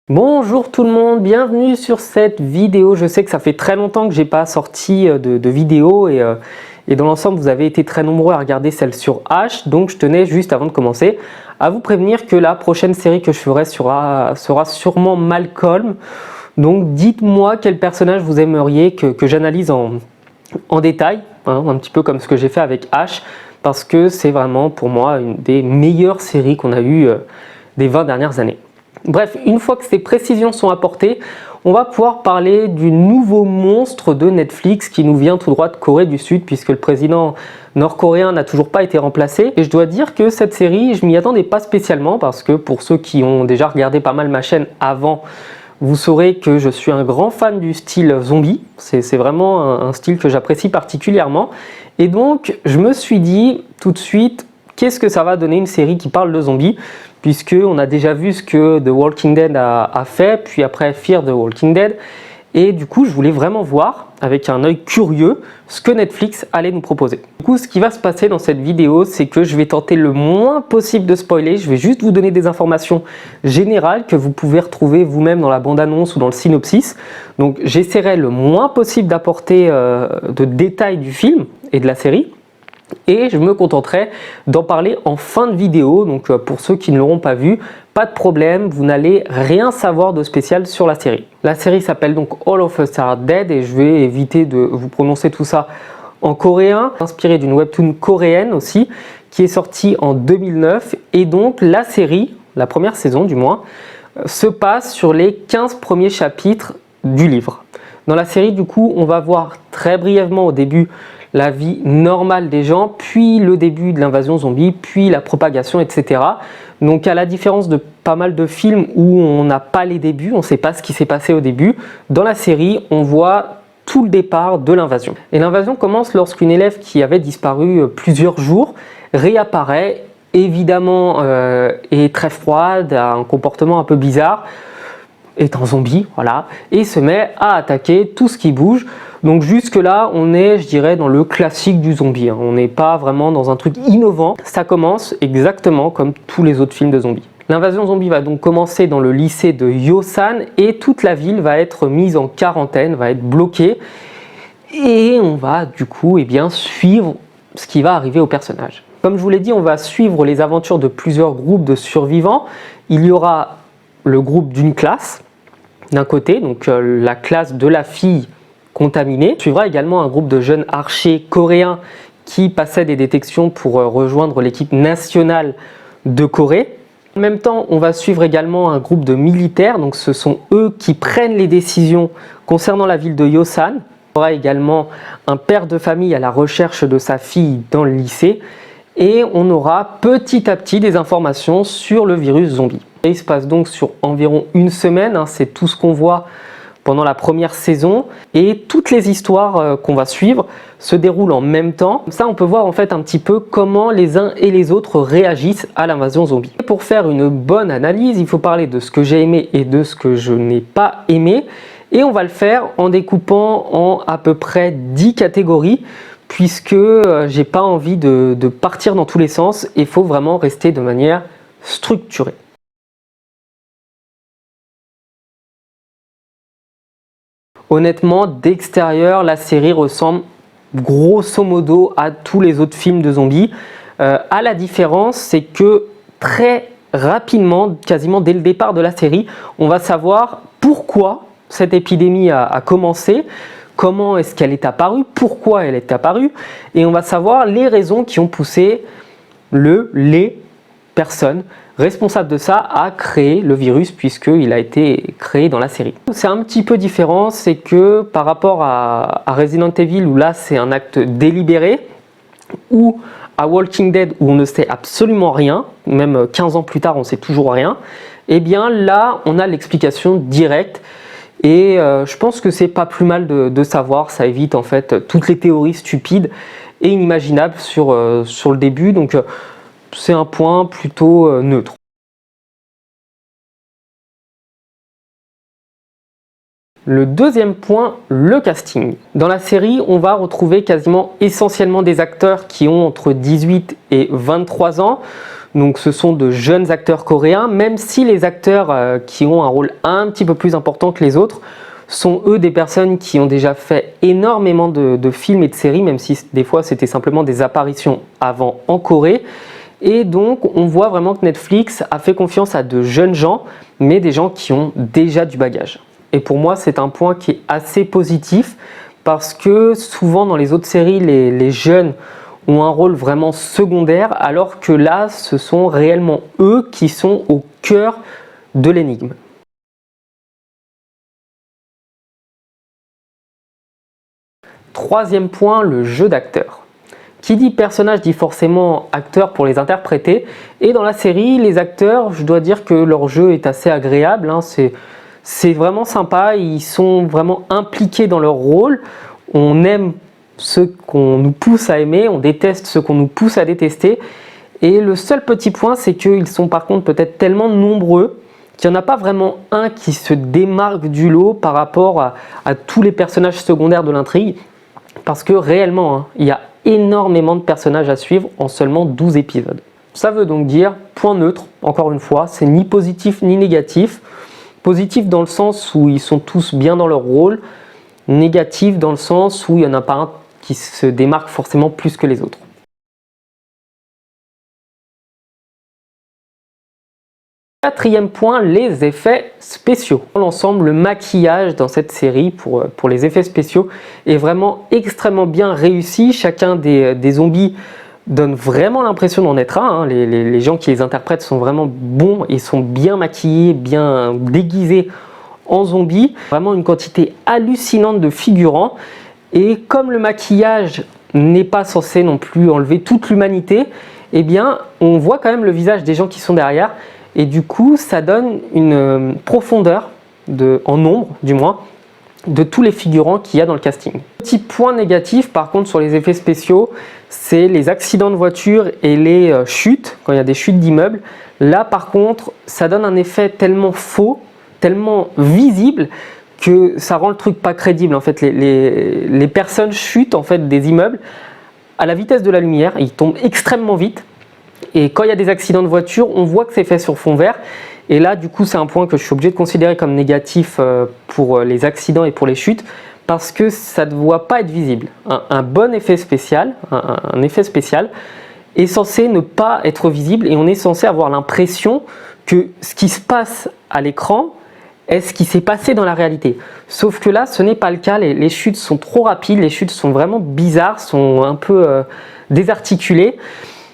Bonjour tout le monde, bienvenue sur cette vidéo. Je sais que ça fait très longtemps que j'ai pas sorti de vidéo et dans l'ensemble vous avez été très nombreux à regarder celle sur H, donc je tenais juste avant de commencer à vous prévenir que la prochaine série que je ferai sera sûrement Malcolm. Donc dites-moi quel personnage vous aimeriez que j'analyse en détail, hein, un petit peu comme ce que j'ai fait avec H, parce que c'est vraiment pour moi une des meilleures séries qu'on a eues des 20 dernières années. Bref, une fois que ces précisions sont apportées, on va pouvoir parler du nouveau monstre de Netflix qui nous vient tout droit de Corée du Sud, puisque le président nord-coréen n'a toujours pas été remplacé. Et je dois dire que cette série, je m'y attendais pas spécialement, parce que pour ceux qui ont déjà regardé pas mal ma chaîne avant, vous saurez que je suis un grand fan du style zombie. C'est vraiment un style que j'apprécie particulièrement. Et donc, je me suis dit tout de suite, qu'est-ce que ça va donner une série qui parle de zombies, puisqu'on a déjà vu ce que The Walking Dead a fait, puis après Fear the Walking Dead. Et du coup, je voulais vraiment voir, avec un œil curieux, ce que Netflix allait nous proposer. Du coup, ce qui va se passer dans cette vidéo, c'est que je vais tenter le moins possible de spoiler. Je vais juste vous donner des informations générales que vous pouvez retrouver vous-même dans la bande-annonce ou dans le synopsis. Donc, j'essaierai le moins possible d'apporter de détails du film et de la série. Et je me contenterai d'en parler en fin de vidéo, donc pour ceux qui ne l'auront pas vu, pas de problème, vous n'allez rien savoir de spécial sur la série. La série s'appelle donc All of Us Are Dead et je vais éviter de vous prononcer tout ça en coréen, inspiré d'une webtoon coréenne aussi, qui est sortie en 2009. Et donc la série, la première saison du moins, se passe sur les 15 premiers chapitres du livre. Dans la série, du coup, on va voir très brièvement au début la vie normale des gens, puis le début de l'invasion zombie, puis la propagation, etc. Donc à la différence de pas mal de films où on n'a pas les débuts, on ne sait pas ce qui s'est passé au début, dans la série, on voit tout le départ de l'invasion. Et l'invasion commence lorsqu'une élève qui avait disparu plusieurs jours réapparaît, évidemment est très froide, a un comportement un peu bizarre, est un zombie, voilà, et se met à attaquer tout ce qui bouge. Donc jusque là, on est, je dirais, dans le classique du zombie, hein. On n'est pas vraiment dans un truc innovant. Ça commence exactement comme tous les autres films de zombies. L'invasion zombie va donc commencer dans le lycée de Yosan et toute la ville va être mise en quarantaine, va être bloquée. Et on va du coup suivre ce qui va arriver aux personnages. Comme je vous l'ai dit, on va suivre les aventures de plusieurs groupes de survivants. Il y aura le groupe d'une classe, d'un côté, donc la classe de la fille contaminée. Suivra également un groupe de jeunes archers coréens qui passaient des détections pour rejoindre l'équipe nationale de Corée. En même temps, on va suivre également un groupe de militaires, donc ce sont eux qui prennent les décisions concernant la ville de Yosan. Il y aura également un père de famille à la recherche de sa fille dans le lycée. Et on aura petit à petit des informations sur le virus zombie. Et il se passe donc sur environ une semaine, hein, c'est tout ce qu'on voit pendant la première saison. Et toutes les histoires qu'on va suivre se déroulent en même temps. Comme ça, on peut voir en fait un petit peu comment les uns et les autres réagissent à l'invasion zombie. Et pour faire une bonne analyse, il faut parler de ce que j'ai aimé et de ce que je n'ai pas aimé. Et on va le faire en découpant en à peu près 10 catégories, puisque j'ai pas envie de partir dans tous les sens et il faut vraiment rester de manière structurée. Honnêtement, d'extérieur, la série ressemble grosso modo à tous les autres films de zombies. À la différence, c'est que très rapidement, quasiment dès le départ de la série, on va savoir pourquoi cette épidémie a commencé, comment est-ce qu'elle est apparue, pourquoi elle est apparue, et on va savoir les raisons qui ont poussé les personnes responsables de ça à créer le virus, puisqu'il a été créé dans la série. C'est un petit peu différent, c'est que par rapport à Resident Evil, où là c'est un acte délibéré, ou à Walking Dead où on ne sait absolument rien, même 15 ans plus tard on ne sait toujours rien, et bien là on a l'explication directe. Et je pense que c'est pas plus mal de savoir, ça évite en fait toutes les théories stupides et inimaginables sur le début, donc c'est un point plutôt neutre. Le deuxième point, le casting. Dans la série, on va retrouver quasiment essentiellement des acteurs qui ont entre 18 et 23 ans. Donc ce sont de jeunes acteurs coréens, même si les acteurs qui ont un rôle un petit peu plus important que les autres sont eux des personnes qui ont déjà fait énormément de films et de séries, même si des fois c'était simplement des apparitions avant en Corée. Et donc on voit vraiment que Netflix a fait confiance à de jeunes gens, mais des gens qui ont déjà du bagage. Et pour moi c'est un point qui est assez positif, parce que souvent dans les autres séries, les jeunes ont un rôle vraiment secondaire, alors que là ce sont réellement eux qui sont au cœur de l'énigme. Troisième point, le jeu d'acteur. Qui dit personnage dit forcément acteur pour les interpréter, et dans la série, les acteurs, je dois dire que leur jeu est assez agréable, hein, c'est vraiment sympa, ils sont vraiment impliqués dans leur rôle, on aime ceux qu'on nous pousse à aimer, on déteste ceux qu'on nous pousse à détester, et le seul petit point, c'est qu'ils sont par contre peut-être tellement nombreux qu'il n'y en a pas vraiment un qui se démarque du lot par rapport à tous les personnages secondaires de l'intrigue, parce que réellement, hein, il y a énormément de personnages à suivre en seulement 12 épisodes. Ça veut donc dire, point neutre, encore une fois, c'est ni positif ni négatif. Positif dans le sens où ils sont tous bien dans leur rôle, négatif dans le sens où il n'y en a pas un qui se démarque forcément plus que les autres. Quatrième point, les effets spéciaux. Dans l'ensemble, le maquillage dans cette série pour les effets spéciaux est vraiment extrêmement bien réussi. Chacun des zombies donne vraiment l'impression d'en être un. Hein. Les gens qui les interprètent sont vraiment bons et sont bien maquillés, bien déguisés en zombies. Vraiment une quantité hallucinante de figurants. Et comme le maquillage n'est pas censé non plus enlever toute l'humanité, eh bien, on voit quand même le visage des gens qui sont derrière. Et du coup, ça donne une profondeur, en nombre du moins, de tous les figurants qu'il y a dans le casting. Petit point négatif par contre sur les effets spéciaux, c'est les accidents de voiture et les chutes, quand il y a des chutes d'immeubles. Là par contre, ça donne un effet tellement faux, tellement visible, que ça rend le truc pas crédible. En fait, les personnes chutent en fait des immeubles à la vitesse de la lumière, ils tombent extrêmement vite. Et quand il y a des accidents de voiture, on voit que c'est fait sur fond vert. Et là, du coup, c'est un point que je suis obligé de considérer comme négatif pour les accidents et pour les chutes, parce que ça ne doit pas être visible. Un bon effet spécial, un effet spécial, est censé ne pas être visible, et on est censé avoir l'impression que ce qui se passe à l'écran est ce qui s'est passé dans la réalité. Sauf que là, ce n'est pas le cas. Les chutes sont trop rapides, les chutes sont vraiment bizarres, sont un peu désarticulées.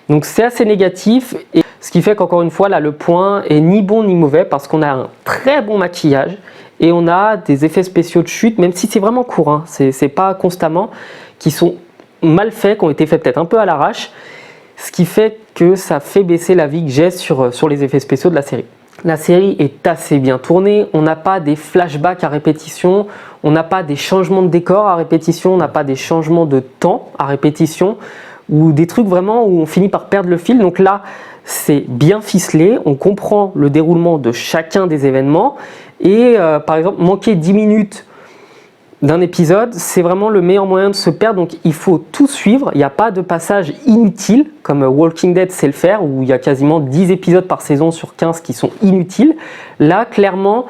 Donc c'est assez négatif, et ce qui fait qu'encore une fois là le point est ni bon ni mauvais, parce qu'on a un très bon maquillage et on a des effets spéciaux de chute, même si c'est vraiment court, hein, c'est pas constamment, qui sont mal faits, qui ont été faits peut-être un peu à l'arrache, ce qui fait que ça fait baisser l'avis que j'ai sur les effets spéciaux de la série. La série est assez bien tournée, on n'a pas des flashbacks à répétition, on n'a pas des changements de décor à répétition, on n'a pas des changements de temps à répétition, ou des trucs vraiment où on finit par perdre le fil. Donc là, c'est bien ficelé, on comprend le déroulement de chacun des événements, et par exemple, manquer 10 minutes d'un épisode, c'est vraiment le meilleur moyen de se perdre. Donc il faut tout suivre, il n'y a pas de passage inutile, comme Walking Dead sait le faire, où il y a quasiment 10 épisodes par saison sur 15 qui sont inutiles. Là, clairement,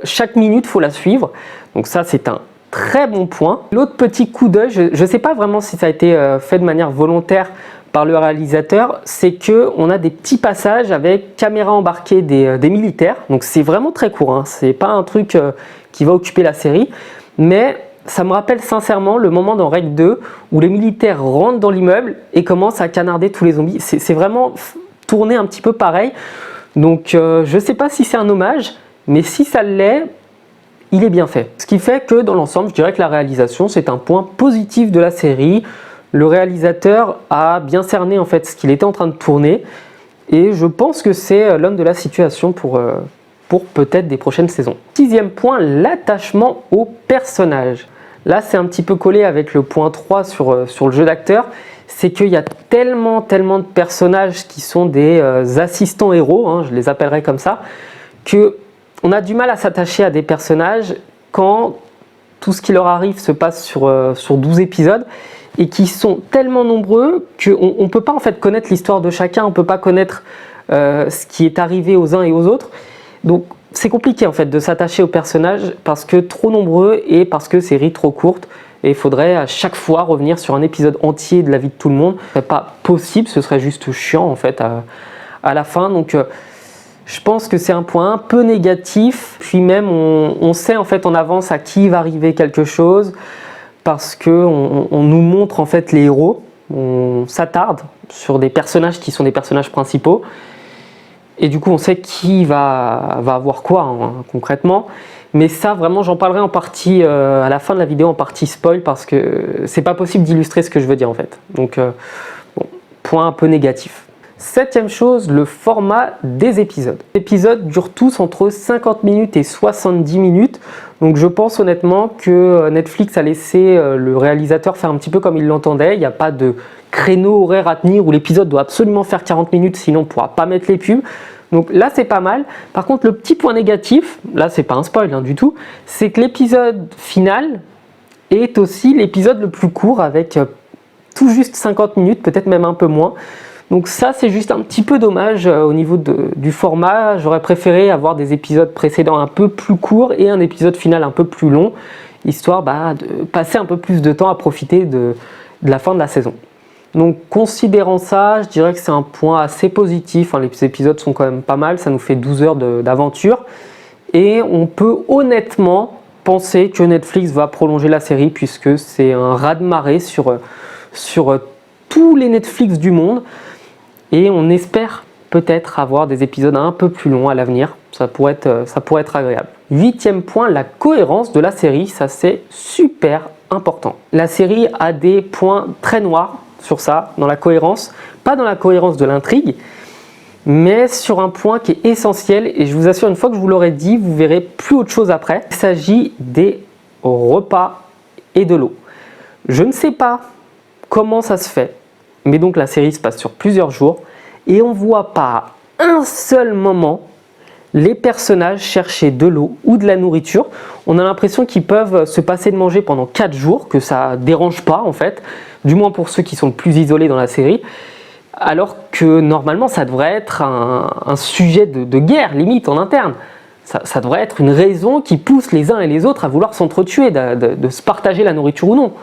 chaque minute, il faut la suivre. Donc ça, c'est un très bon point. L'autre petit coup d'œil, je ne sais pas vraiment si ça a été fait de manière volontaire par le réalisateur, c'est qu'on a des petits passages avec caméra embarquée des militaires. Donc c'est vraiment très court, hein. C'est pas un truc qui va occuper la série, mais ça me rappelle sincèrement le moment dans Rec 2 où les militaires rentrent dans l'immeuble et commencent à canarder tous les zombies. C'est vraiment tourné un petit peu pareil. Donc je ne sais pas si c'est un hommage, mais si ça l'est, il est bien fait. Ce qui fait que dans l'ensemble, je dirais que la réalisation, c'est un point positif de la série. Le réalisateur a bien cerné en fait ce qu'il était en train de tourner, et je pense que c'est l'homme de la situation pour peut-être des prochaines saisons. Sixième point, l'attachement au personnage. Là, c'est un petit peu collé avec le point 3 sur le jeu d'acteur. C'est qu'il y a tellement de personnages qui sont des assistants héros, hein, je les appellerai comme ça, qu'on a du mal à s'attacher à des personnages quand tout ce qui leur arrive se passe sur 12 épisodes. et qui sont tellement nombreux qu'on ne peut pas en fait connaître l'histoire de chacun, on ne peut pas connaître ce qui est arrivé aux uns et aux autres. Donc c'est compliqué en fait de s'attacher aux personnages parce que trop nombreux et parce que série trop courte. Et il faudrait à chaque fois revenir sur un épisode entier de la vie de tout le monde. Ce serait pas possible, ce serait juste chiant en fait à la fin. Donc je pense que c'est un point un peu négatif. Puis même on sait en fait en avance à qui va arriver quelque chose parce qu'on nous montre en fait les héros. On s'attarde sur des personnages qui sont des personnages principaux. Et du coup on sait qui va avoir quoi hein, concrètement. Mais ça, vraiment, j'en parlerai en partie à la fin de la vidéo, en partie spoil, parce que c'est pas possible d'illustrer ce que je veux dire en fait. Donc, bon, point un peu négatif. Septième chose, le format des épisodes. Les épisodes durent tous entre 50 minutes et 70 minutes. Donc, je pense honnêtement que Netflix a laissé le réalisateur faire un petit peu comme il l'entendait. Il n'y a pas de créneau horaire à tenir où l'épisode doit absolument faire 40 minutes, sinon on ne pourra pas mettre les pubs. Donc là c'est pas mal. Par contre le petit point négatif, là c'est pas un spoil hein, du tout, c'est que l'épisode final est aussi l'épisode le plus court avec tout juste 50 minutes, peut-être même un peu moins. Donc ça c'est juste un petit peu dommage au niveau du format. J'aurais préféré avoir des épisodes précédents un peu plus courts et un épisode final un peu plus long, histoire de passer un peu plus de temps à profiter de la fin de la saison. Donc considérant ça, je dirais que c'est un point assez positif, hein, les épisodes sont quand même pas mal, ça nous fait 12 heures d'aventure et on peut honnêtement penser que Netflix va prolonger la série puisque c'est un raz-de-marée sur tous les Netflix du monde et on espère peut-être avoir des épisodes un peu plus longs à l'avenir, ça pourrait être agréable. Huitième point, la cohérence de la série, ça c'est super important. La série a des points très noirs sur ça, dans la cohérence, pas dans la cohérence de l'intrigue, mais sur un point qui est essentiel et je vous assure, une fois que je vous l'aurai dit, vous verrez plus autre chose après. Il s'agit des repas et de l'eau. Je ne sais pas comment ça se fait, mais donc la série se passe sur plusieurs jours et on voit pas à un seul moment les personnages chercher de l'eau ou de la nourriture. On a l'impression qu'ils peuvent se passer de manger pendant 4 jours, que ça dérange pas en fait, du moins pour ceux qui sont le plus isolés dans la série, alors que normalement ça devrait être un sujet de guerre limite en interne. Ça devrait être une raison qui pousse les uns et les autres à vouloir s'entretuer, de se partager la nourriture ou non.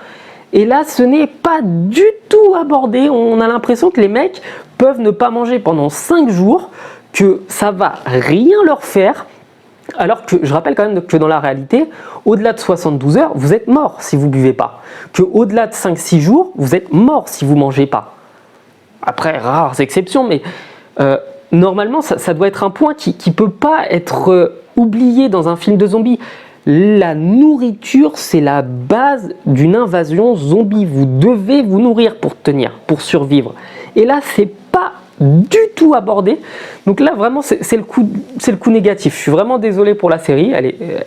Et là ce n'est pas du tout abordé, on a l'impression que les mecs peuvent ne pas manger pendant 5 jours, que ça va rien leur faire, alors que je rappelle quand même que dans la réalité, au-delà de 72 heures, vous êtes mort si vous ne buvez pas. Qu'au-delà de 5-6 jours, vous êtes mort si vous ne mangez pas. Après, rares exceptions, mais normalement, ça doit être un point qui ne peut pas être oublié dans un film de zombies. La nourriture, c'est la base d'une invasion zombie. Vous devez vous nourrir pour tenir, pour survivre. Et là, c'est pas du tout abordé. Donc là vraiment c'est le coup négatif. Je suis vraiment désolé pour la série,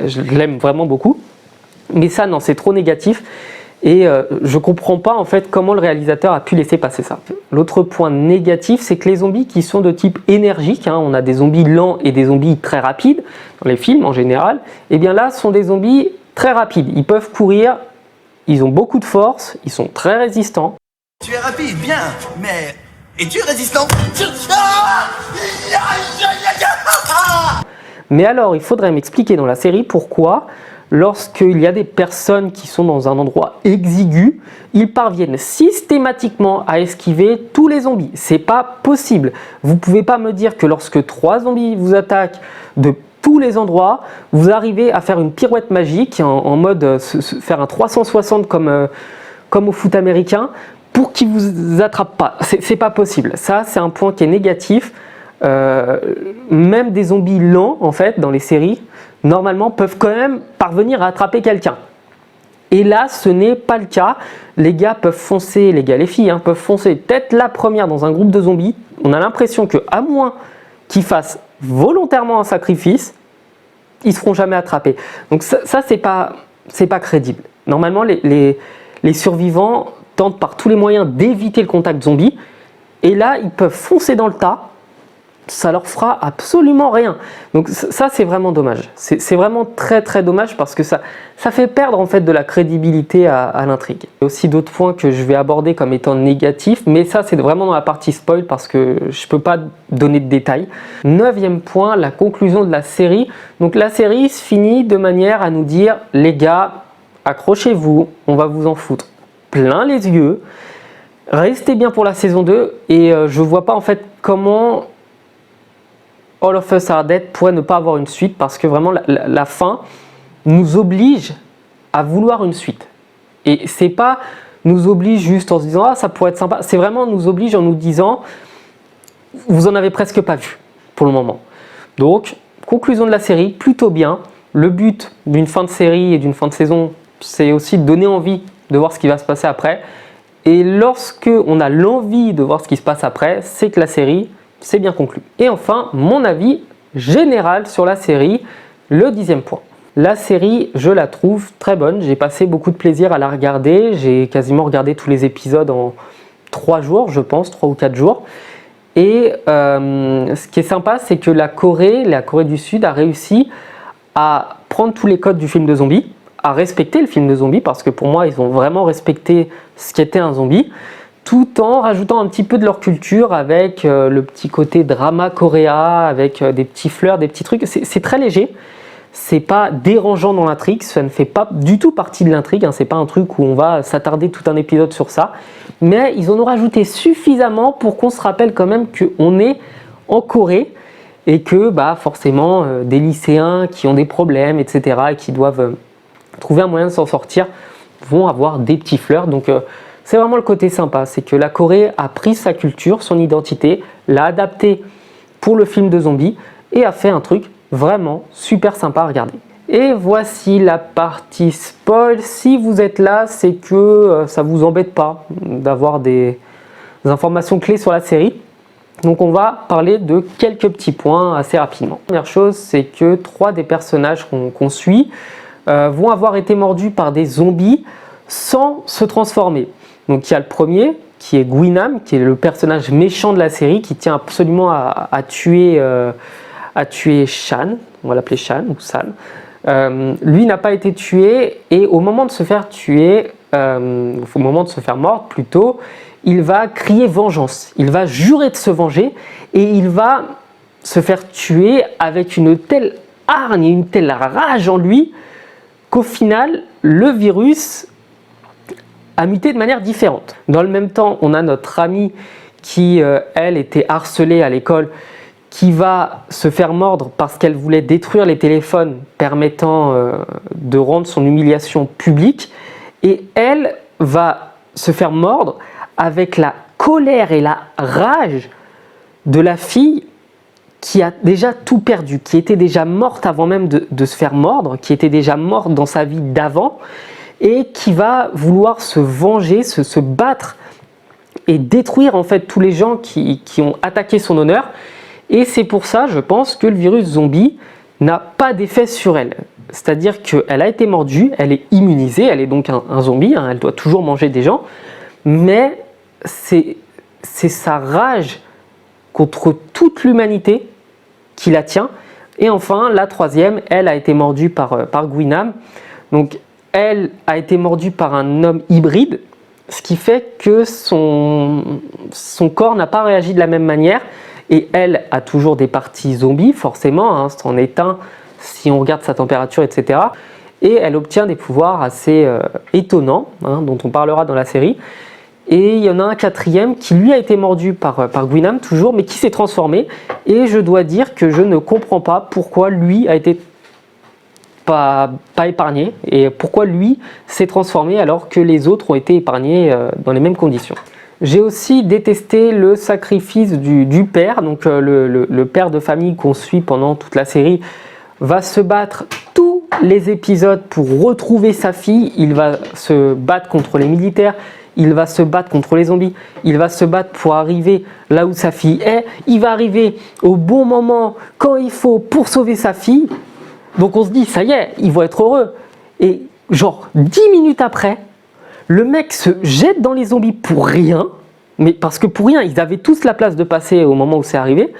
je l'aime vraiment beaucoup, mais ça non, c'est trop négatif et je comprends pas en fait comment le réalisateur a pu laisser passer ça. L'autre point négatif, c'est que les zombies qui sont de type énergique, hein, on a des zombies lents et des zombies très rapides dans les films en général, et bien là sont des zombies très rapides, ils peuvent courir, ils ont beaucoup de force, ils sont très résistants. Tu es rapide, bien, mais es-tu résistant? Mais alors, il faudrait m'expliquer dans la série pourquoi, lorsqu'il y a des personnes qui sont dans un endroit exigu, ils parviennent systématiquement à esquiver tous les zombies. C'est pas possible. Vous pouvez pas me dire que lorsque 3 zombies vous attaquent de tous les endroits, vous arrivez à faire une pirouette magique en mode faire un 360 comme au foot américain, pour qu'ils ne vous attrapent pas. C'est pas possible. Ça, c'est un point qui est négatif. Même des zombies lents, en fait, dans les séries, normalement, peuvent quand même parvenir à attraper quelqu'un. Et là, ce n'est pas le cas. Les gars peuvent foncer, les filles, peuvent foncer tête la première dans un groupe de zombies. On a l'impression qu'à moins qu'ils fassent volontairement un sacrifice, ils ne se feront jamais attraper. Donc ça c'est pas crédible. Normalement, les survivants tentent par tous les moyens d'éviter le contact zombie. Et là, ils peuvent foncer dans le tas, ça leur fera absolument rien. Donc ça, c'est vraiment dommage. C'est vraiment très très dommage parce que ça fait perdre en fait de la crédibilité à l'intrigue. Il y a aussi d'autres points que je vais aborder comme étant négatifs, mais ça c'est vraiment dans la partie spoil parce que je peux pas donner de détails. 9e point, la conclusion de la série. Donc la série se finit de manière à nous dire, les gars, accrochez-vous, on va vous en foutre plein les yeux. Restez bien pour la saison 2 et je vois pas en fait comment All of Us Are Dead pourrait ne pas avoir une suite parce que vraiment la fin nous oblige à vouloir une suite. Et c'est pas nous oblige juste en se disant ah ça pourrait être sympa, c'est vraiment nous oblige en nous disant vous en avez presque pas vu pour le moment. Donc conclusion de la série, plutôt bien. Le but d'une fin de série et d'une fin de saison, c'est aussi de donner envie de voir ce qui va se passer après. Et lorsque on a l'envie de voir ce qui se passe après, c'est que la série c'est bien conclu. Et enfin, mon avis général sur la série, le 10e point. La série, je la trouve très bonne. J'ai passé beaucoup de plaisir à la regarder. J'ai quasiment regardé tous les épisodes en 3 jours, je pense, 3 ou 4 jours. Et ce qui est sympa, c'est que la Corée du Sud a réussi à prendre tous les codes du film de zombie, à respecter le film de zombie, parce que pour moi, ils ont vraiment respecté ce qu'était un zombie, tout en rajoutant un petit peu de leur culture avec le petit côté drama coréen, avec des petits fleurs, des petits trucs. C'est très léger, c'est pas dérangeant dans l'intrigue, ça ne fait pas du tout partie de l'intrigue, hein, c'est pas un truc où on va s'attarder tout un épisode sur ça, mais ils en ont rajouté suffisamment pour qu'on se rappelle quand même qu'on est en Corée et que forcément des lycéens qui ont des problèmes, etc., et qui doivent trouver un moyen de s'en sortir, vont avoir des petits fleurs. Donc c'est vraiment le côté sympa, c'est que la Corée a pris sa culture, son identité, l'a adapté pour le film de zombies et a fait un truc vraiment super sympa à regarder. Et voici la partie spoil. Si vous êtes là, c'est que ça vous embête pas d'avoir des informations clés sur la série. Donc on va parler de quelques petits points assez rapidement. La première chose, c'est que 3 des personnages qu'on suit vont avoir été mordus par des zombies sans se transformer. Donc il y a le premier qui est Guinam, qui est le personnage méchant de la série, qui tient absolument à tuer Shan, on va l'appeler Shan ou San. Lui n'a pas été tué et au moment de se faire tuer, au moment de se faire mordre plutôt, il va crier vengeance, il va jurer de se venger et il va se faire tuer avec une telle hargne et une telle rage en lui qu'au final, le virus a muté de manière différente. Dans le même temps, on a notre amie qui, elle, était harcelée à l'école, qui va se faire mordre parce qu'elle voulait détruire les téléphones permettant de rendre son humiliation publique. Et elle va se faire mordre avec la colère et la rage de la fille qui a déjà tout perdu, qui était déjà morte avant même de se faire mordre, qui était déjà morte dans sa vie d'avant, et qui va vouloir se venger, se battre et détruire en fait tous les gens qui ont attaqué son honneur. Et c'est pour ça, je pense, que le virus zombie n'a pas d'effet sur elle. C'est-à-dire qu'elle a été mordue, elle est immunisée, elle est donc un zombie, hein, elle doit toujours manger des gens, mais c'est sa rage contre toute l'humanité qui la tient. Et enfin, la troisième, elle a été mordue par Guinam. Donc, elle a été mordue par un homme hybride, ce qui fait que son corps n'a pas réagi de la même manière. Et elle a toujours des parties zombies, forcément, hein, c'en est un si on regarde sa température, etc. Et elle obtient des pouvoirs assez étonnants, hein, dont on parlera dans la série. Et il y en a un quatrième qui lui a été mordu par Guinam toujours, mais qui s'est transformé. Et je dois dire que je ne comprends pas pourquoi lui a été pas épargné et pourquoi lui s'est transformé alors que les autres ont été épargnés dans les mêmes conditions. J'ai aussi détesté le sacrifice du père, donc le père de famille qu'on suit pendant toute la série va se battre tous les épisodes pour retrouver sa fille. Il va se battre contre les militaires, il va se battre contre les zombies, il va se battre pour arriver là où sa fille est, il va arriver au bon moment quand il faut pour sauver sa fille. Donc on se dit ça y est, ils vont être heureux. Et genre 10 minutes après, le mec se jette dans les zombies pour rien, mais parce que pour rien, ils avaient tous la place de passer au moment où c'est arrivé.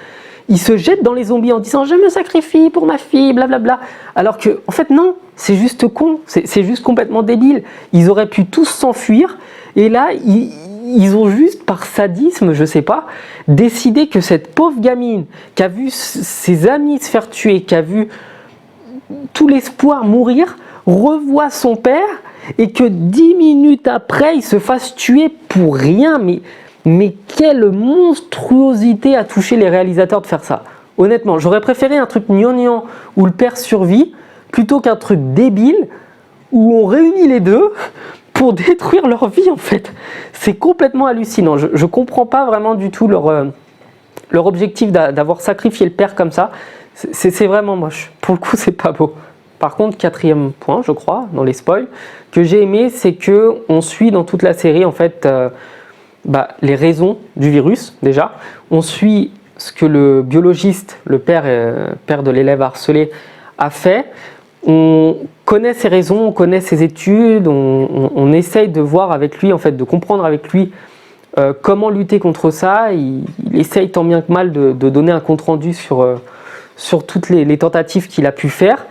il se jette dans les zombies en disant « je me sacrifie pour ma fille, blablabla ». Alors que, en fait, non, c'est juste con, c'est juste complètement débile. Ils auraient pu tous s'enfuir, et là, ils ont juste, par sadisme, je sais pas, décidé que cette pauvre gamine qui a vu ses amis se faire tuer, qui a vu tout l'espoir mourir, revoit son père, et que 10 minutes après, il se fasse tuer pour rien. Mais quelle monstruosité a touché les réalisateurs de faire ça. Honnêtement, j'aurais préféré un truc gnangnan où le père survit, plutôt qu'un truc débile où on réunit les deux pour détruire leur vie en fait. C'est complètement hallucinant. Je comprends pas vraiment du tout leur objectif d'avoir sacrifié le père comme ça. C'est vraiment moche. Pour le coup, c'est pas beau. Par contre, 4e point, je crois, dans les spoils, que j'ai aimé, c'est que on suit dans toute la série en fait les raisons du virus déjà. On suit ce que le biologiste, le père de l'élève harcelé, a fait. On connaît ses raisons, on connaît ses études, on essaye de voir avec lui, en fait, de comprendre avec lui comment lutter contre ça. Il essaye tant bien que mal de donner un compte-rendu sur toutes les tentatives qu'il a pu faire.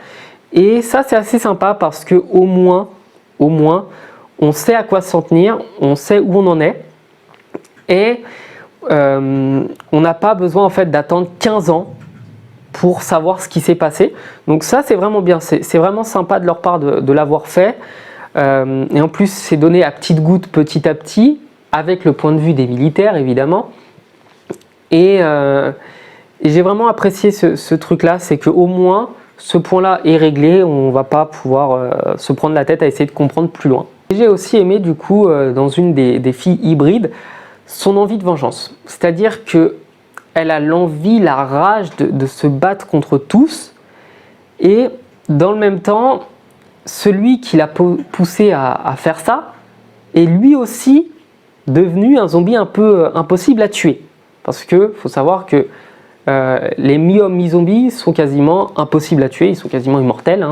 Et ça, c'est assez sympa parce que au moins, on sait à quoi s'en tenir, on sait où on en est. Et on n'a pas besoin en fait d'attendre 15 ans pour savoir ce qui s'est passé. Donc ça, c'est vraiment bien, c'est vraiment sympa de leur part de l'avoir fait. Et en plus, c'est donné à petites gouttes, petit à petit, avec le point de vue des militaires, évidemment. Et j'ai vraiment apprécié ce truc-là, c'est qu'au moins, ce point-là est réglé, on ne va pas pouvoir se prendre la tête à essayer de comprendre plus loin. J'ai aussi aimé, du coup, dans une des filles hybrides, son envie de vengeance. C'est-à-dire qu'elle a l'envie, la rage de se battre contre tous, et dans le même temps, celui qui l'a poussé à faire ça est lui aussi devenu un zombie un peu impossible à tuer. Parce qu'il faut savoir que les mi-hommes, mi-zombies sont quasiment impossibles à tuer, ils sont quasiment immortels.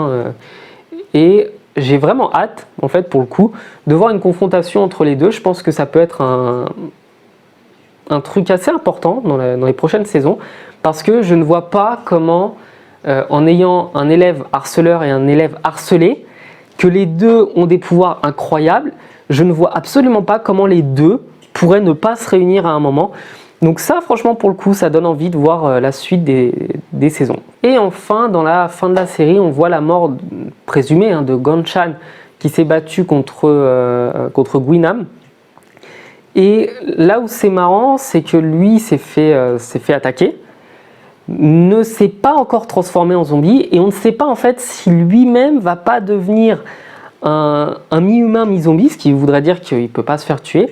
Et j'ai vraiment hâte, en fait, pour le coup, de voir une confrontation entre les deux. Je pense que ça peut être un truc assez important dans les prochaines saisons, parce que je ne vois pas comment, en ayant un élève harceleur et un élève harcelé, que les deux ont des pouvoirs incroyables, je ne vois absolument pas comment les deux pourraient ne pas se réunir à un moment. Donc ça, franchement, pour le coup, ça donne envie de voir la suite des saisons. Et enfin, dans la fin de la série, on voit la mort présumée de Gon-chan, qui s'est battu contre Guinam. Et là où c'est marrant, c'est que lui s'est fait attaquer, ne s'est pas encore transformé en zombie, et on ne sait pas en fait si lui-même va pas devenir un mi-humain, mi-zombie, ce qui voudrait dire qu'il ne peut pas se faire tuer.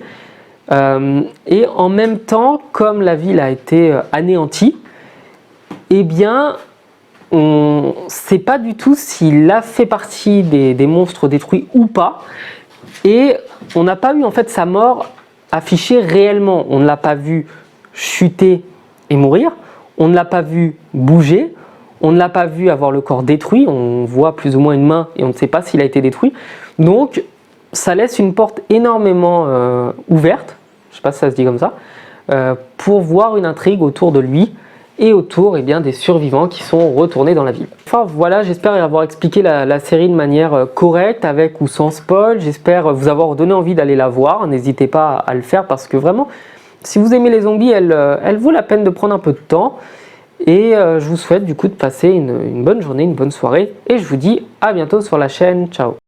Et en même temps, comme la ville a été anéantie, eh bien, on ne sait pas du tout s'il a fait partie des monstres détruits ou pas, et on n'a pas eu en fait sa mort affichée réellement. On ne l'a pas vu chuter et mourir, on ne l'a pas vu bouger, on ne l'a pas vu avoir le corps détruit, on voit plus ou moins une main et on ne sait pas s'il a été détruit. Donc ça laisse une porte énormément ouverte, je ne sais pas si ça se dit comme ça, pour voir une intrigue autour de lui et autour des survivants qui sont retournés dans la ville. Enfin voilà, j'espère avoir expliqué la série de manière correcte, avec ou sans spoil. J'espère vous avoir donné envie d'aller la voir. N'hésitez pas à le faire parce que vraiment, si vous aimez les zombies, elle vaut la peine de prendre un peu de temps. Et je vous souhaite du coup de passer une bonne journée, une bonne soirée. Et je vous dis à bientôt sur la chaîne. Ciao!